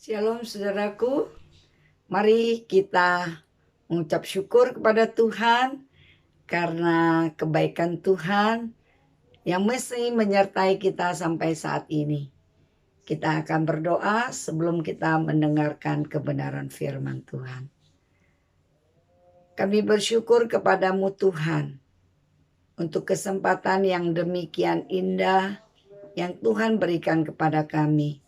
Shalom saudaraku, mari kita mengucap syukur kepada Tuhan karena kebaikan Tuhan yang mesti menyertai kita sampai saat ini. Kita akan berdoa sebelum kita mendengarkan kebenaran firman Tuhan. Kami bersyukur kepadamu Tuhan untuk kesempatan yang demikian indah yang Tuhan berikan kepada kami.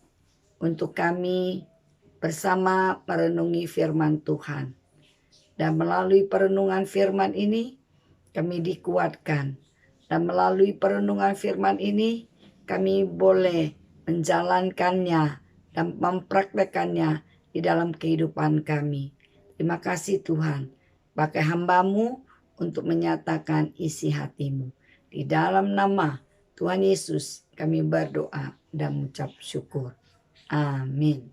Untuk kami bersama merenungi firman Tuhan. Dan melalui perenungan firman ini, kami dikuatkan. Dan melalui perenungan firman ini, kami boleh menjalankannya dan mempraktekannya di dalam kehidupan kami. Terima kasih Tuhan, pakai hamba-Mu untuk menyatakan isi hati-Mu. Di dalam nama Tuhan Yesus kami berdoa dan mengucap syukur. Amin.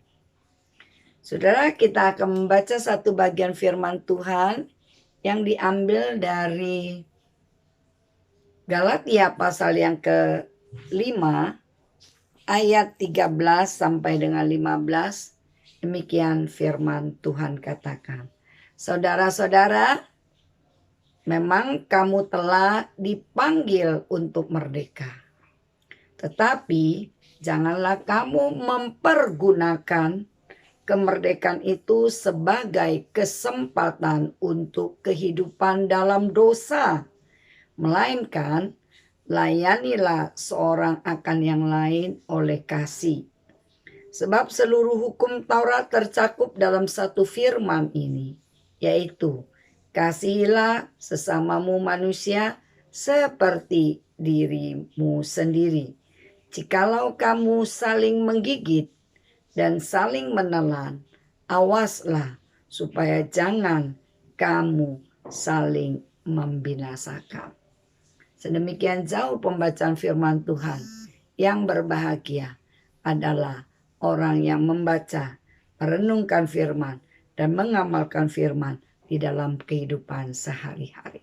Saudara, kita akan membaca satu bagian firman Tuhan yang diambil dari Galatia pasal yang ke-5 ayat 13 sampai dengan 15. Demikian firman Tuhan katakan. Saudara-saudara, memang kamu telah dipanggil untuk merdeka. Tetapi janganlah kamu mempergunakan kemerdekaan itu sebagai kesempatan untuk kehidupan dalam dosa. Melainkan layanilah seorang akan yang lain oleh kasih. Sebab seluruh hukum Taurat tercakup dalam satu firman ini, yaitu kasihilah sesamamu manusia seperti dirimu sendiri. Jikalau kamu saling menggigit dan saling menelan, awaslah supaya jangan kamu saling membinasakan. Sedemikian jauh pembacaan firman Tuhan. Yang berbahagia adalah orang yang membaca, merenungkan firman, dan mengamalkan firman di dalam kehidupan sehari-hari.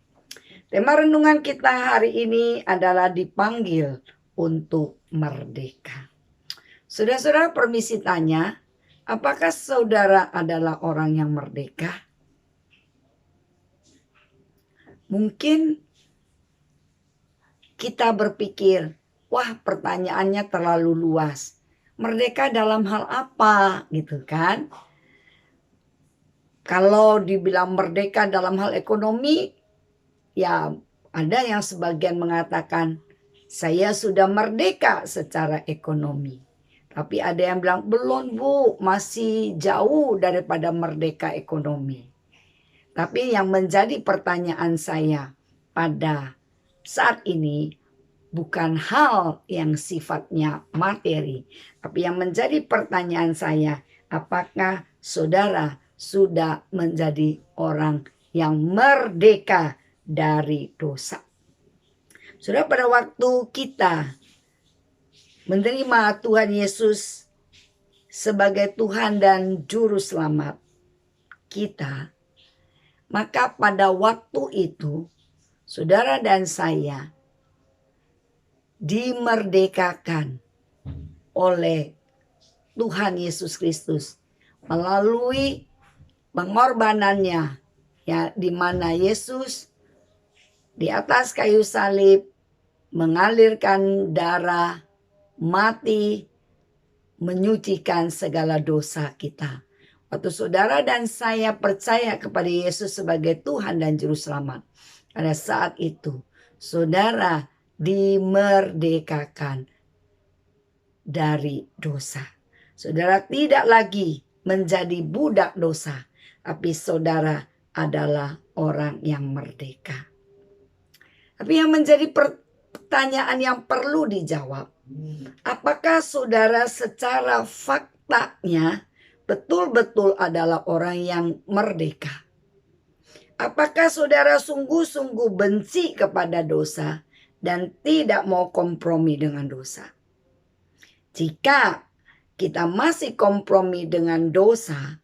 Tema renungan kita hari ini adalah dipanggil untuk merdeka. Saudara-saudara, permisi tanya, apakah saudara adalah orang yang merdeka? Mungkin kita berpikir, wah pertanyaannya terlalu luas. Merdeka dalam hal apa gitu kan? Kalau dibilang merdeka dalam hal ekonomi, ya ada yang sebagian mengatakan, saya sudah merdeka secara ekonomi. Tapi ada yang bilang, belum Bu, masih jauh daripada merdeka ekonomi. Tapi yang menjadi pertanyaan saya pada saat ini bukan hal yang sifatnya materi. Tapi yang menjadi pertanyaan saya, apakah saudara sudah menjadi orang yang merdeka dari dosa? Saudara, pada waktu kita menerima Tuhan Yesus sebagai Tuhan dan Juru Selamat kita, maka pada waktu itu saudara dan saya dimerdekakan oleh Tuhan Yesus Kristus melalui pengorbanannya, ya, di mana Yesus di atas kayu salib mengalirkan darah, mati, menyucikan segala dosa kita. Waktu saudara dan saya percaya kepada Yesus sebagai Tuhan dan Juru Selamat, pada saat itu saudara dimerdekakan dari dosa. Saudara tidak lagi menjadi budak dosa, tapi saudara adalah orang yang merdeka. Tapi yang menjadi pertanyaan yang perlu dijawab, apakah saudara secara faktanya betul-betul adalah orang yang merdeka? Apakah saudara sungguh-sungguh benci kepada dosa dan tidak mau kompromi dengan dosa? Jika kita masih kompromi dengan dosa,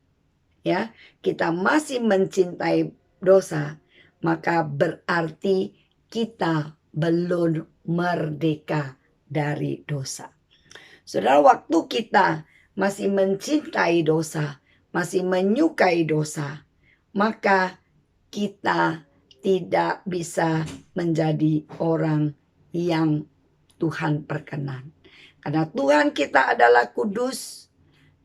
ya, kita masih mencintai dosa, maka berarti kita belum merdeka dari dosa. Saudara, waktu kita masih mencintai dosa, masih menyukai dosa, maka kita tidak bisa menjadi orang yang Tuhan perkenan. Karena Tuhan kita adalah kudus,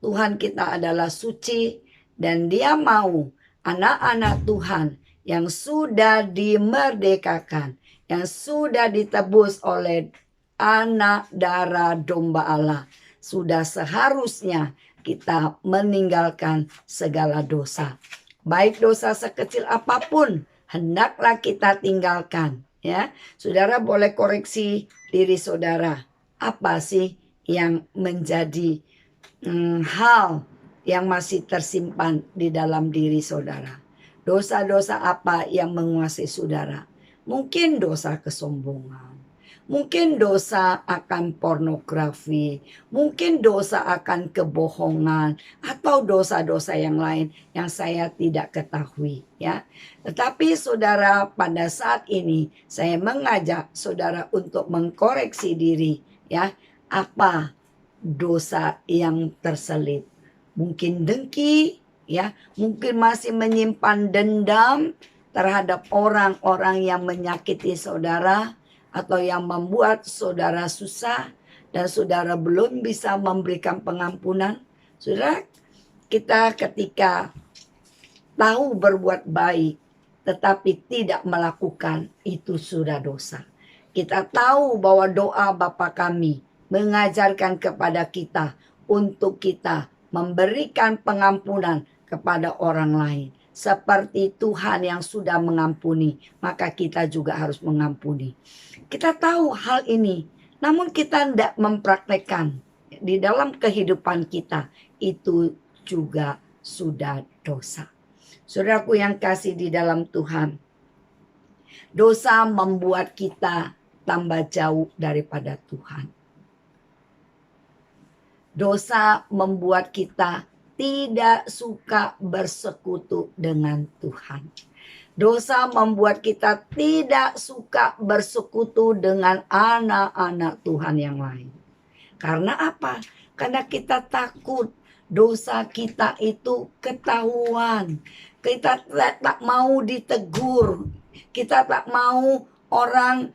Tuhan kita adalah suci, dan Dia mau anak-anak Tuhan yang sudah dimerdekakan, yang sudah ditebus oleh anak darah domba Allah, sudah seharusnya kita meninggalkan segala dosa. Baik dosa sekecil apapun, hendaklah kita tinggalkan. Ya, saudara boleh koreksi diri saudara. Apa sih yang menjadi hal yang masih tersimpan di dalam diri saudara? Dosa-dosa apa yang menguasai saudara? Mungkin dosa kesombongan, mungkin dosa akan pornografi, mungkin dosa akan kebohongan, atau dosa-dosa yang lain yang saya tidak ketahui, ya. Tetapi saudara, pada saat ini saya mengajak saudara untuk mengkoreksi diri, ya. Apa dosa yang terselip? Mungkin dengki, ya, mungkin masih menyimpan dendam terhadap orang-orang yang menyakiti saudara atau yang membuat saudara susah dan saudara belum bisa memberikan pengampunan. Saudara, kita ketika tahu berbuat baik tetapi tidak melakukan, itu sudah dosa. Kita tahu bahwa doa Bapa kami mengajarkan kepada kita untuk kita memberikan pengampunan kepada orang lain. Seperti Tuhan yang sudah mengampuni, maka kita juga harus mengampuni. Kita tahu hal ini, namun kita tidak mempraktekkan di dalam kehidupan kita, itu juga sudah dosa. Saudaraku yang kasih di dalam Tuhan, dosa membuat kita tambah jauh daripada Tuhan. Dosa membuat kita tidak suka bersekutu dengan Tuhan. Dosa membuat kita tidak suka bersekutu dengan anak-anak Tuhan yang lain. Karena apa? Karena kita takut dosa kita itu ketahuan. Kita tak mau ditegur. Kita tak mau orang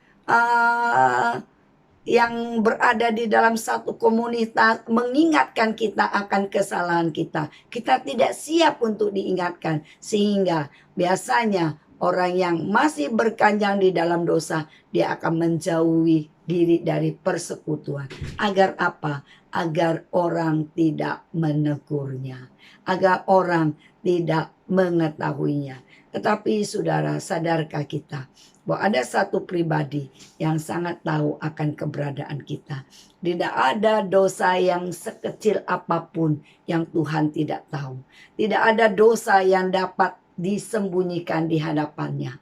yang berada di dalam satu komunitas mengingatkan kita akan kesalahan kita. Kita tidak siap untuk diingatkan. Sehingga biasanya orang yang masih berkanjang di dalam dosa, dia akan menjauhi diri dari persekutuan. Agar apa? Agar orang tidak menegurnya. Agar orang tidak mengetahuinya. Tetapi saudara, sadarkah kita bahwa ada satu pribadi yang sangat tahu akan keberadaan kita. Tidak ada dosa yang sekecil apapun yang Tuhan tidak tahu. Tidak ada dosa yang dapat disembunyikan di hadapannya.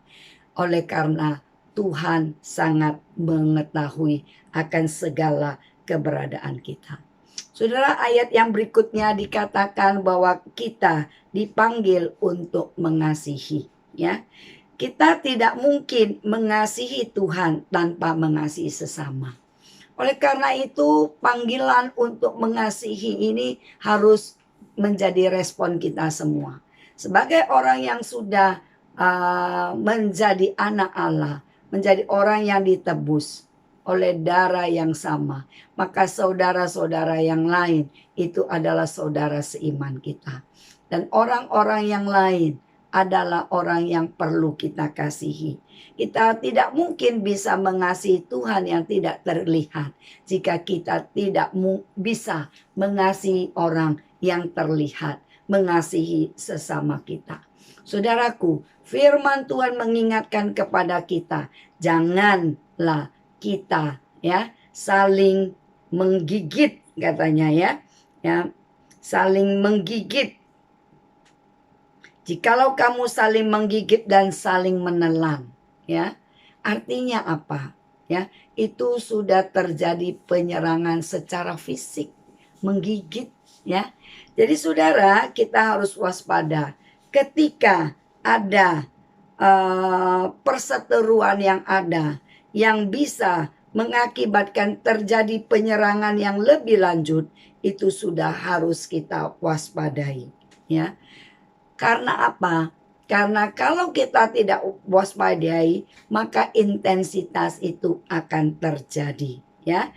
Oleh karena Tuhan sangat mengetahui akan segala keberadaan kita. Saudara, ayat yang berikutnya dikatakan bahwa kita dipanggil untuk mengasihi, ya. Kita tidak mungkin mengasihi Tuhan tanpa mengasihi sesama. Oleh karena itu, panggilan untuk mengasihi ini harus menjadi respon kita semua. Sebagai orang yang sudah menjadi anak Allah, menjadi orang yang ditebus oleh darah yang sama, maka saudara-saudara yang lain itu adalah saudara seiman kita. Dan orang-orang yang lain adalah orang yang perlu kita kasihi. Kita tidak mungkin bisa mengasihi Tuhan yang tidak terlihat jika kita tidak bisa mengasihi orang yang terlihat, mengasihi sesama kita. Saudaraku, firman Tuhan mengingatkan kepada kita, janganlah kita saling menggigit, katanya ya, saling menggigit. Jikalau kamu saling menggigit dan saling menelan, ya, artinya apa? Ya, itu sudah terjadi penyerangan secara fisik, menggigit, ya. Jadi saudara, kita harus waspada ketika ada perseteruan yang ada yang bisa mengakibatkan terjadi penyerangan yang lebih lanjut. itu sudah harus kita waspadai, ya. Karena apa? Karena kalau kita tidak waspadai, maka intensitas itu akan terjadi, ya.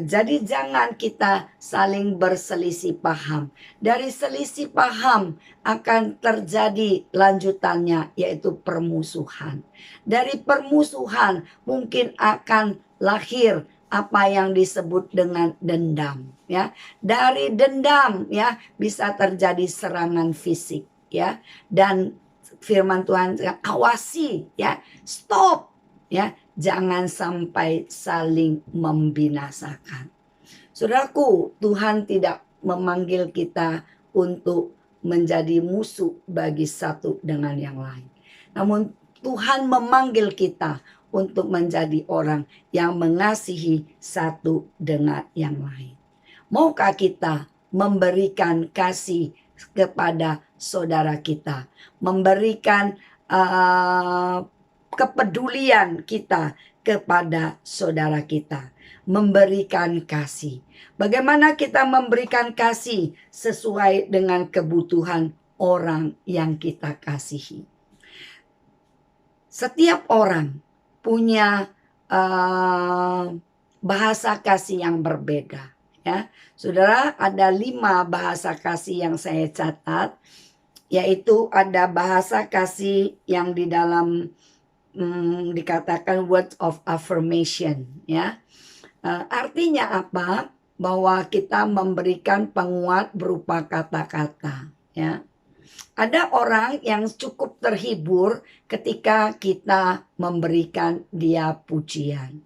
Jadi jangan kita saling berselisih paham. Dari selisih paham akan terjadi lanjutannya, yaitu permusuhan. Dari permusuhan mungkin akan lahir apa yang disebut dengan dendam, ya. Dari dendam, ya, bisa terjadi serangan fisik, ya. Dan firman Tuhan, awasi, ya, stop, ya, jangan sampai saling membinasakan. Saudaraku, Tuhan tidak memanggil kita untuk menjadi musuh bagi satu dengan yang lain. Namun Tuhan memanggil kita untuk menjadi orang yang mengasihi satu dengan yang lain. Maukah kita memberikan kasih kepada saudara kita, memberikan kepedulian kita kepada saudara kita, memberikan kasih. Bagaimana kita memberikan kasih sesuai dengan kebutuhan orang yang kita kasihi? Setiap orang punya bahasa kasih yang berbeda, ya. Saudara, ada 5 bahasa kasih yang saya catat, yaitu ada bahasa kasih yang di dalam dikatakan words of affirmation, ya. Artinya apa? Bahwa kita memberikan penguat berupa kata-kata, ya. Ada orang yang cukup terhibur ketika kita memberikan dia pujian.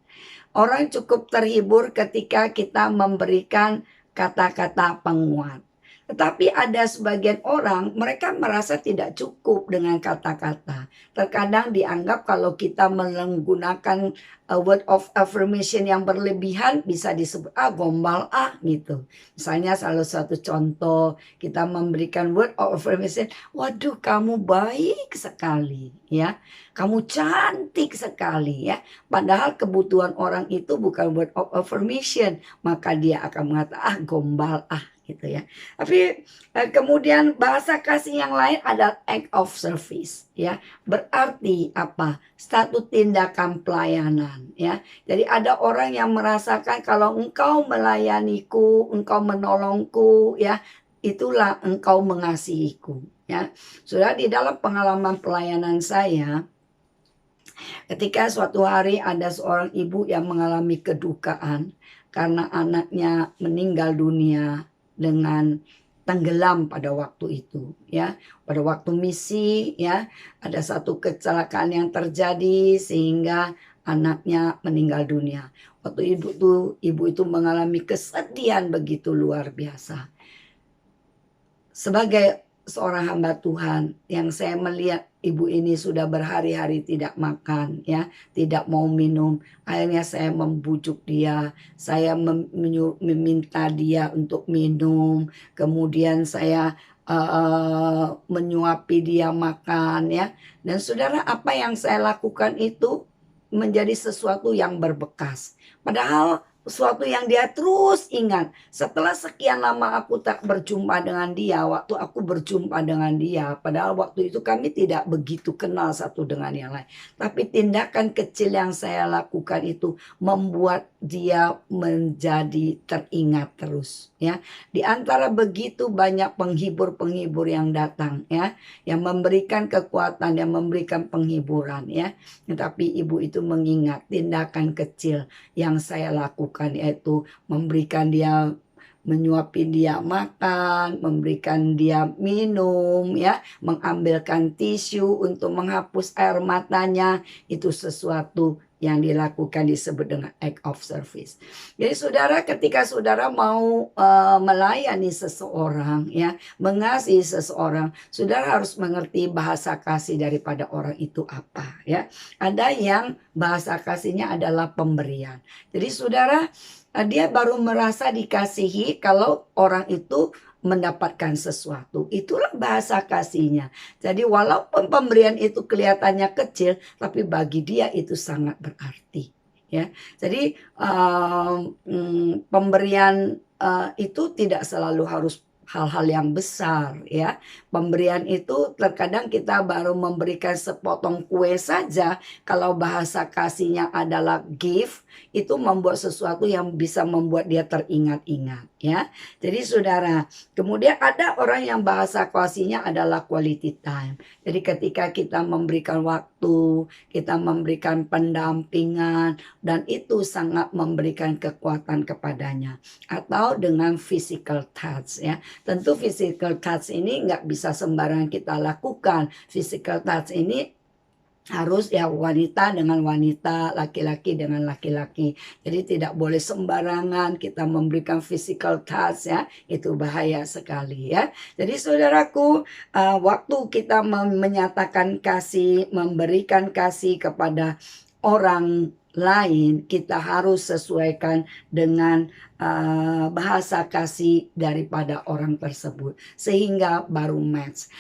Orang cukup terhibur ketika kita memberikan kata-kata penguat. Tetapi ada sebagian orang, mereka merasa tidak cukup dengan kata-kata. Terkadang dianggap kalau kita menggunakan word of affirmation yang berlebihan, bisa disebut gombal gitu. Misalnya salah satu contoh, kita memberikan word of affirmation, waduh kamu baik sekali, ya. Kamu cantik sekali, ya. Padahal kebutuhan orang itu bukan word of affirmation, maka dia akan mengatakan gombal gitu, ya. Tapi kemudian bahasa kasih yang lain adalah act of service, ya. Berarti apa? Satu tindakan pelayanan, ya. Jadi ada orang yang merasakan kalau engkau melayaniku, engkau menolongku, ya, itulah engkau mengasihiku, ya. Sudah di dalam pengalaman pelayanan saya, ketika suatu hari ada seorang ibu yang mengalami kedukaan karena anaknya meninggal dunia dengan tenggelam pada waktu itu, ya. Pada waktu misi, ya, ada satu kecelakaan yang terjadi sehingga anaknya meninggal dunia. Waktu ibu itu mengalami kesedihan begitu luar biasa. Sebagai seorang hamba Tuhan yang saya melihat ibu ini sudah berhari-hari tidak makan, ya, tidak mau minum. Akhirnya saya membujuk dia, saya meminta dia untuk minum, kemudian saya menyuapi dia makan, ya. Dan saudara, apa yang saya lakukan itu menjadi sesuatu yang berbekas. Padahal sesuatu yang dia terus ingat. Setelah sekian lama aku tak berjumpa dengan dia, waktu aku berjumpa dengan dia, padahal waktu itu kami tidak begitu kenal satu dengan yang lain. Tapi tindakan kecil yang saya lakukan itu membuat dia menjadi teringat terus, ya. Di antara begitu banyak penghibur-penghibur yang datang, ya, yang memberikan kekuatan, yang memberikan penghiburan, ya. Tetapi ibu itu mengingat tindakan kecil yang saya lakukan, yaitu memberikan dia, menyuapin dia makan, memberikan dia minum, ya, mengambilkan tisu untuk menghapus air matanya. Itu sesuatu yang dilakukan disebut dengan act of service. Jadi saudara, ketika saudara mau melayani seseorang, ya, mengasihi seseorang, saudara harus mengerti bahasa kasih daripada orang itu apa, ya. Ada yang bahasa kasihnya adalah pemberian. Jadi saudara, dia baru merasa dikasihi kalau orang itu mendapatkan sesuatu. Itulah bahasa kasihnya. Jadi walaupun pemberian itu kelihatannya kecil, tapi bagi dia itu sangat berarti, ya. Jadi pemberian itu tidak selalu harus hal-hal yang besar ya. Pemberian itu terkadang kita baru memberikan sepotong kue saja, kalau bahasa kasihnya adalah give, itu membuat sesuatu yang bisa membuat dia teringat-ingat ya. Jadi saudara, kemudian ada orang yang bahasa kasihnya adalah quality time. Jadi ketika kita memberikan waktu, kita memberikan pendampingan, dan itu sangat memberikan kekuatan kepadanya. Atau dengan physical touch ya. Tentu physical touch ini nggak bisa sembarangan kita lakukan. Physical touch ini harus ya wanita dengan wanita, laki-laki dengan laki-laki. Jadi tidak boleh sembarangan kita memberikan physical touch ya, itu bahaya sekali ya. Jadi saudaraku, waktu kita menyatakan kasih, memberikan kasih kepada orang lain, kita harus sesuaikan dengan bahasa kasih daripada orang tersebut, sehingga baru match.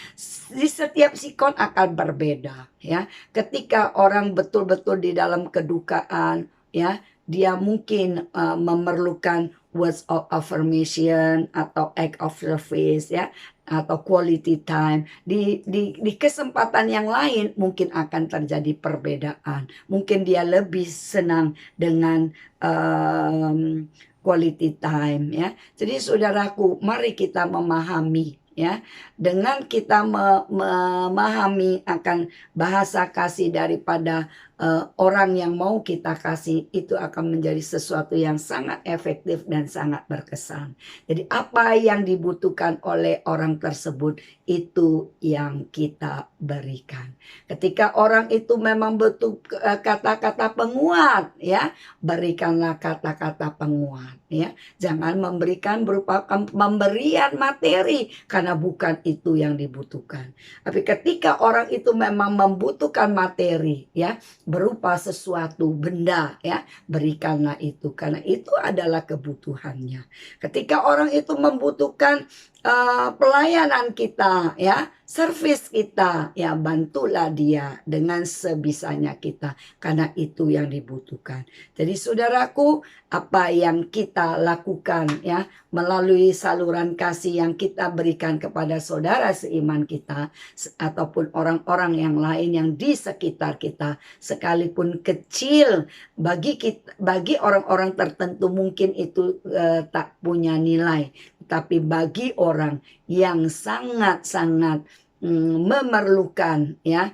Di setiap sikon akan berbeda ya. Ketika orang betul-betul di dalam kedukaan ya, dia mungkin memerlukan words of affirmation atau act of service ya, atau quality time. Di kesempatan yang lain mungkin akan terjadi perbedaan. Mungkin dia lebih senang dengan quality time ya. Jadi saudaraku, mari kita memahami ya. Dengan kita memahami akan bahasa kasih daripada orang yang mau kita kasih, itu akan menjadi sesuatu yang sangat efektif dan sangat berkesan. Jadi apa yang dibutuhkan oleh orang tersebut, itu yang kita berikan. Ketika orang itu memang butuh kata-kata penguat ya, berikanlah kata-kata penguat ya. Jangan memberikan berupa pemberian materi, karena bukan itu yang dibutuhkan. Tapi ketika orang itu memang membutuhkan materi ya, berupa sesuatu benda ya, berikanlah itu, karena itu adalah kebutuhannya. Ketika orang itu membutuhkan pelayanan kita ya, servis kita ya, bantulah dia dengan sebisanya kita, karena itu yang dibutuhkan. Jadi saudaraku, apa yang kita lakukan ya, melalui saluran kasih yang kita berikan kepada saudara seiman kita, ataupun orang-orang yang lain yang di sekitar kita, sekalipun kecil bagi orang-orang tertentu mungkin itu tak punya nilai, tapi bagi orang yang sangat-sangat memerlukan ya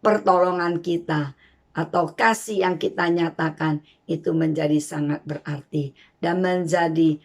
pertolongan kita atau kasih yang kita nyatakan, itu menjadi sangat berarti dan menjadi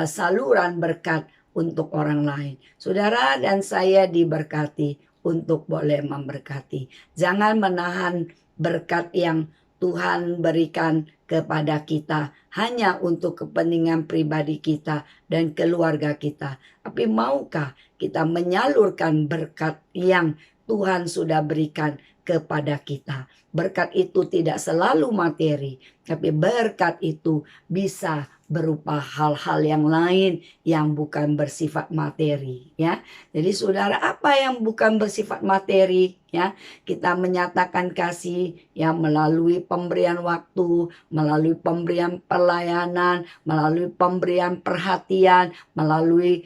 saluran berkat untuk orang lain. Saudara dan saya diberkati untuk boleh memberkati. Jangan menahan berkat yang Tuhan berikan kepada kita hanya untuk kepentingan pribadi kita dan keluarga kita. Tapi maukah kita menyalurkan berkat yang Tuhan sudah berikan kepada kita? Berkat itu tidak selalu materi, tapi berkat itu bisa berupa hal-hal yang lain yang bukan bersifat materi ya. Jadi saudara, apa yang bukan bersifat materi ya, kita menyatakan kasih ya melalui pemberian waktu, melalui pemberian pelayanan, melalui pemberian perhatian, melalui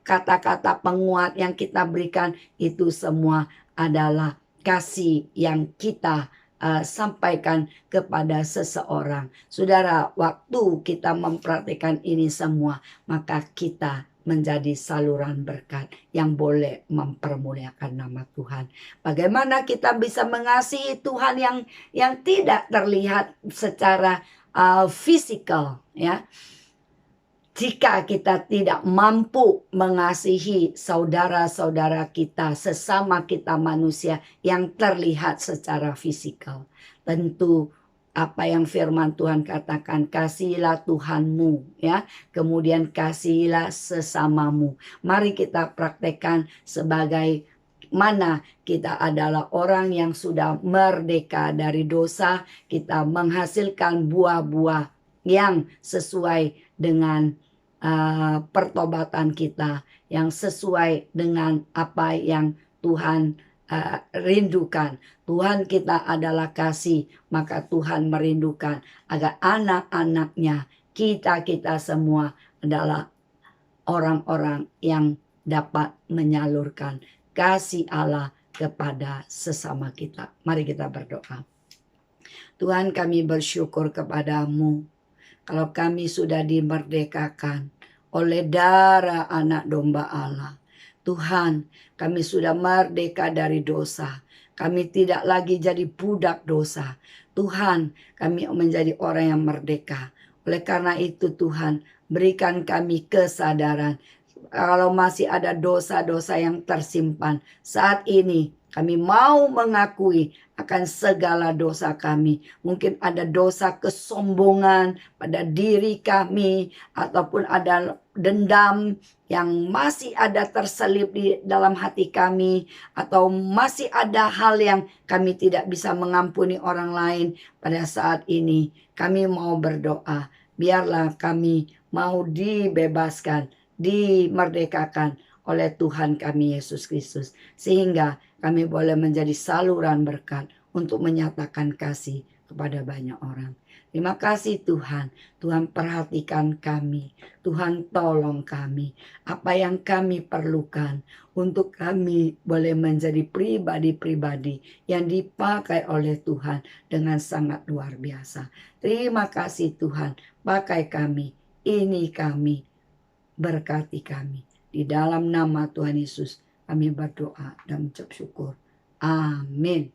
kata-kata penguat yang kita berikan, itu semua adalah kasih yang kita sampaikan kepada seseorang. Saudara, waktu kita mempraktikkan ini semua, maka kita menjadi saluran berkat yang boleh mempermuliakan nama Tuhan. Bagaimana kita bisa mengasihi Tuhan yang tidak terlihat secara fisikal ya, jika kita tidak mampu mengasihi saudara-saudara kita, sesama kita manusia yang terlihat secara fisikal. Tentu apa yang firman Tuhan katakan, kasihilah Tuhanmu ya, kemudian kasihilah sesamamu. Mari kita praktekkan sebagai mana kita adalah orang yang sudah merdeka dari dosa, kita menghasilkan buah-buah yang sesuai dengan pertobatan kita, yang sesuai dengan apa yang Tuhan rindukan. Tuhan kita adalah kasih, maka Tuhan merindukan agar anak-anaknya, kita semua adalah orang-orang yang dapat menyalurkan kasih Allah kepada sesama kita. Mari kita berdoa. Tuhan, kami bersyukur kepadamu kalau kami sudah dimerdekakan oleh darah anak domba Allah. Tuhan, kami sudah merdeka dari dosa. Kami tidak lagi jadi budak dosa. Tuhan, kami menjadi orang yang merdeka. Oleh karena itu Tuhan, berikan kami kesadaran. Kalau masih ada dosa-dosa yang tersimpan, saat ini kami mau mengakui akan segala dosa kami. Mungkin ada dosa kesombongan pada diri kami, ataupun ada dendam yang masih ada terselip di dalam hati kami, atau masih ada hal yang kami tidak bisa mengampuni orang lain. Pada saat ini kami mau berdoa, biarlah kami mau dibebaskan, dimerdekakan oleh Tuhan kami Yesus Kristus, sehingga kami boleh menjadi saluran berkat untuk menyatakan kasih kepada banyak orang. Terima kasih Tuhan. Tuhan perhatikan kami. Tuhan tolong kami. Apa yang kami perlukan untuk kami boleh menjadi pribadi-pribadi yang dipakai oleh Tuhan dengan sangat luar biasa. Terima kasih Tuhan. Pakai kami. Ini kami. Berkati kami. Di dalam nama Tuhan Yesus kami berdoa dan mengucap syukur. Amin.